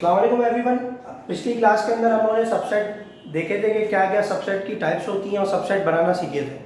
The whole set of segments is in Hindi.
अस्सलाम वालेकुम एवरीवन। पिछली क्लास के अंदर हम लोगों ने सबसेट देखे थे कि क्या क्या सबसेट की टाइप्स होती हैं और सबसेट बनाना सीखे थे।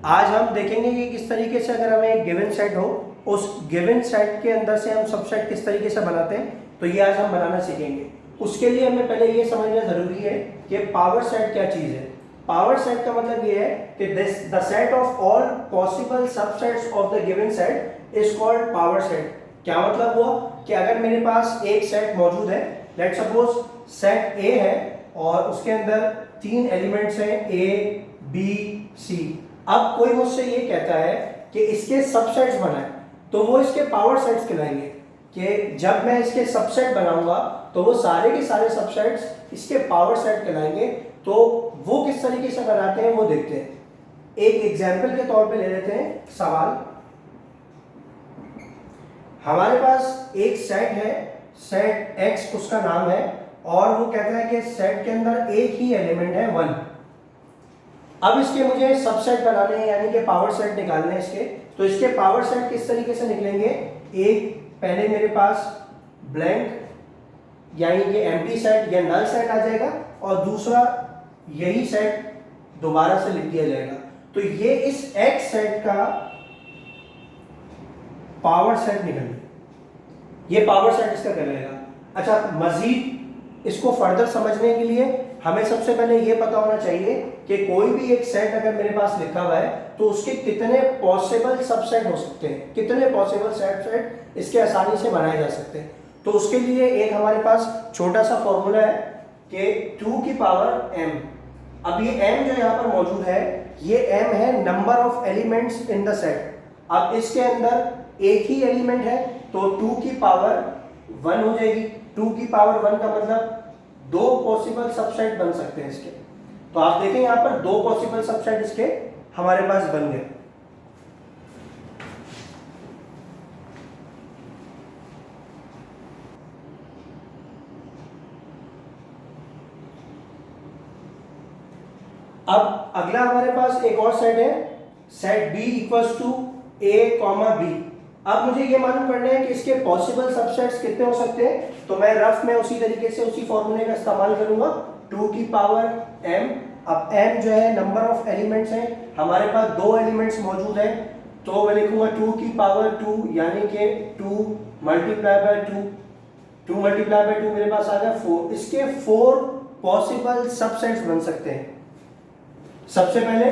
आज हम देखेंगे कि किस तरीके से अगर हमें एक गिवन सेट हो, उस गिवन सेट के अंदर से हम सबसेट किस तरीके से बनाते हैं, तो ये आज हम बनाना सीखेंगे। उसके लिए हमें पहले ये समझना ज़रूरी है कि पावर सेट क्या चीज़ है। पावर सेट का मतलब ये है कि the set of all possible subsets of the given set is called power set. क्या मतलब हुआ कि अगर मेरे पास एक सेट मौजूद है, लेट सपोज सेट ए है और उसके अंदर 3 एलिमेंट्स हैं ए बी सी। अब कोई मुझसे ये कहता है कि इसके सबसेट्स बनाएं, तो वो इसके पावर सेट्स कहलाएंगे। कि जब मैं इसके सबसेट बनाऊंगा तो वो सारे के सारे सबसेट्स इसके पावर सेट कहलाएंगे। तो वो किस तरीके से बनाते हैं वो देखते हैं। एक एग्जाम्पल के तौर पे ले लेते हैं सवाल। हमारे पास एक सेट है, सेट x उसका नाम है, और वो कहता है कि सेट के अंदर एक ही एलिमेंट है 1। अब इसके मुझे सबसेट बनाने हैं, यानी कि पावर सेट निकालने हैं इसके। तो इसके पावर सेट किस तरीके से निकलेंगे, एक पहले मेरे पास ब्लैंक यानी कि एम्प्टी सेट या नल सेट आ जाएगा, और दूसरा यही सेट दोबारा से लिख दिया जाएगा। तो ये इस x सेट का पावर सेट निकल, ये पावर सेट इसका कहलाएगा। अच्छा, मजीद इसको फर्दर समझने के लिए हमें सबसे पहले ये पता होना चाहिए कि कोई भी एक सेट अगर मेरे पास लिखा हुआ है तो उसके कितने पॉसिबल सबसेट हो सकते हैं, कितने पॉसिबल सेट इसके आसानी से बनाए जा सकते हैं। तो उसके लिए एक हमारे पास छोटा सा फॉर्मूला है कि 2 की पावर m। अब ये m जो यहाँ पर मौजूद है, ये m है number of elements in the set. अब इसके अंदर एक ही एलिमेंट है तो 2 की पावर 1 हो जाएगी। 2 की पावर 1 का मतलब 2 पॉसिबल सबसेट बन सकते हैं इसके। तो आप देखें यहाँ पर 2 पॉसिबल सबसेट इसके हमारे पास बन गए। अब अगला हमारे पास एक और सेट है, set b equals to a comma b। अब मुझे ये मालूम करना है कि इसके पॉसिबल सबसेट्स कितने हो सकते हैं। तो मैं रफ में उसी तरीके से उसी फॉर्मूले का इस्तेमाल करूंगा, 2 की पावर m। अब m जो है नंबर ऑफ एलिमेंट्स हैं, हमारे पास 2 एलिमेंट्स मौजूद हैं, तो मैं लिखूंगा 2 की पावर 2 यानी कि 2 मल्टीप्लाई बाय 2। 2 मल्टीप्लाई बाय 2 मेरे पास आ गया 4। इसके 4 पॉसिबल सबसेट्स बन सकते हैं। सबसे पहले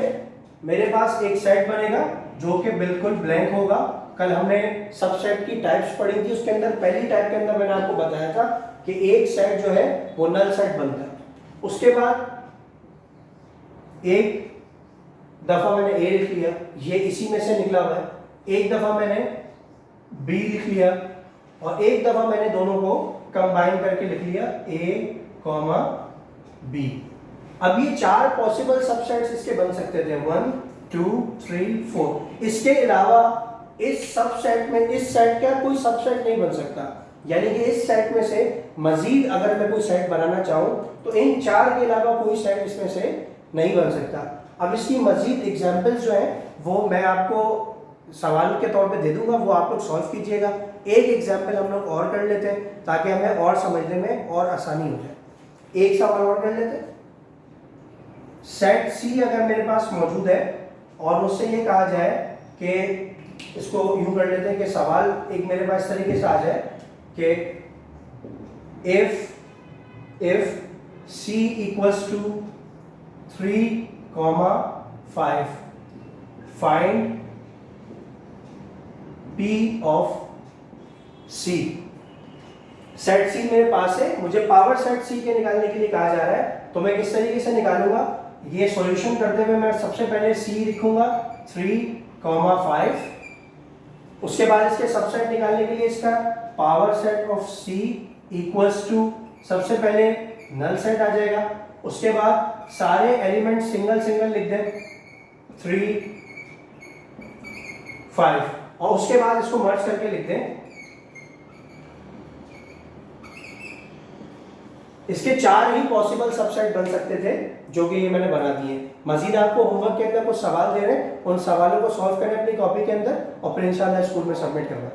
मेरे पास एक सेट बनेगा जो कि बिल्कुल ब्लैंक होगा। कल हमने सबसेट की टाइप्स पढ़ी थी, उसके अंदर पहली टाइप के अंदर मैंने आपको बताया था कि एक सेट जो है वो नल सेट बनता है। उसके बाद एक दफा मैंने a लिख लिया, ये इसी में से निकला हुआ है। एक दफा मैंने b लिख लिया, और एक दफा मैंने दोनों को कंबाइन करके लिख लिया a कॉमा b। अब ये 4 पॉसिबल सबसेट्स इसके बन सकते थे, 1 2 3 4। इसके अलावा इस सबसेट में, इस सेट का कोई सबसेट नहीं बन सकता। यानी कि इस सेट में से मजीद अगर मैं कोई सेट बनाना चाहूं तो इन 4 के अलावा कोई सेट इसमें से नहीं बन सकता। अब इसकी मजीद एग्जांपल्स जो हैं वो मैं आपको सवाल के तौर पे दे दूंगा, वो आप लोग सॉल्व कीजिएगा। एक एग्जाम्पल हम लोग और कर लेते हैं ताकि हमें और समझने में और आसानी हो जाए। एक सवाल और कर लेते हैं। सेट सी अगर मेरे पास मौजूद है और मुझसे ये कहा जाए कि, इसको यूं कर लेते हैं कि सवाल एक मेरे पास इस तरीके से आ जाए कि if c equals to 3,5 find p of c। Set C मेरे पास है, मुझे पावर सेट सी के निकालने के लिए कहा जा रहा है, तो मैं किस तरीके से निकालूंगा। ये सॉल्यूशन करते हुए मैं सबसे पहले c लिखूंगा 3,5। उसके बाद इसके सबसेट निकालने के लिए इसका power set of c equals to, सबसे पहले नल सेट आ जाएगा। उसके बाद सारे एलिमेंट सिंगल सिंगल लिख दें 3 5, और उसके बाद इसको मर्ज करके लिख दें। इसके 4 ही पॉसिबल सबसेट बन सकते थे जो कि ये मैंने बना दिए। मजीद आपको होमवर्क के अंदर कुछ सवाल दे रहे हैं, उन सवालों को सॉल्व करें अपनी कॉपी के अंदर और फिर इंशाल्लाह स्कूल में सबमिट करवाएं।